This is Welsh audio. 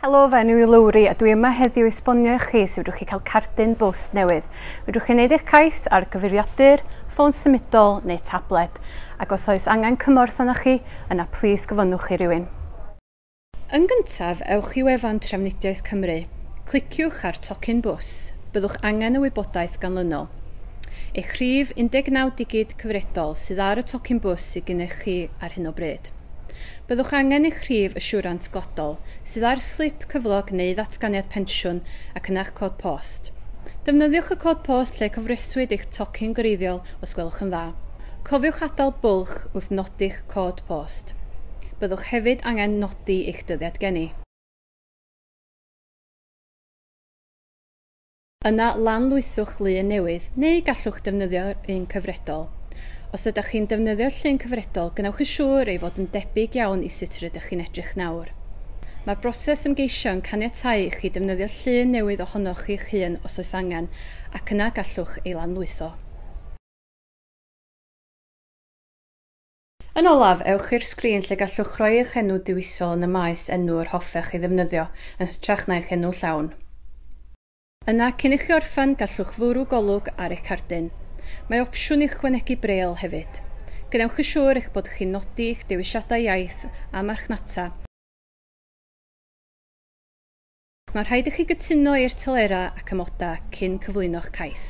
Helo, fe enw i Lowri a dwi yma heddiw i esbonio i chi sut fedrwch chi cael cardyn bws newydd. Fedrwch chi wneud eich cais ar gyfeiriadur, ffôn symudol neu tablet, ac os oes angen cymorth arnoch chi, yna plis gofynnwch i rywun. Yn gyntaf, ewch i wefan Trefnidiaeth Cymru. Cliciwch ar tocyn bws. Byddwch angen y wybodaeth ganlynol. Eich rhif 19 digid cyfredol sydd ar y tocyn bws sydd gennych chi ar hyn o bryd. Byddwch angen eich rhif yswrant gladol sydd ar slip cyflog neu ddatganiad pensiwn ac yna'ch cod post. Defnyddiwch y cod post lle cofreswyd eich tocyn gwreiddiol os gwelwch yn dda. Cofiwch adael bwlch wrth nodi'ch cod post. Byddwch hefyd angen nodi eich dyddiad geni. Yna lanlwythwch lun newydd neu gallwch defnyddio un cyfredol. Os ydych chi'n defnyddio llun cyfredol, gwnewch yn siŵr ei fod yn debyg iawn i sut rydych chi'n edrych nawr. Mae'r broses ymgeisio yn caniatáu i chi defnyddio llun newydd ohonoch chi'ch hun os oes angen, ac yna gallwch ei lanlwytho. Yn olaf, ewch i'r sgrin lle gallwch rhoi eich enw diwisol yn y maes enw'r hoffech ei ddefnyddio, yn hytrach na eich enw llawn. Yna, cyn i chi orffen, gallwch fwrw golwg ar eich cardyn. Mae opsiwn i ychwanegu breil hefyd. Gwnewch yn siŵr eich bod chi'n nodi eich dewisiadau iaith a marchnata. Mae'n rhaid i chi gytuno i'r telera ac amodau cyn cyflwyno'ch cais.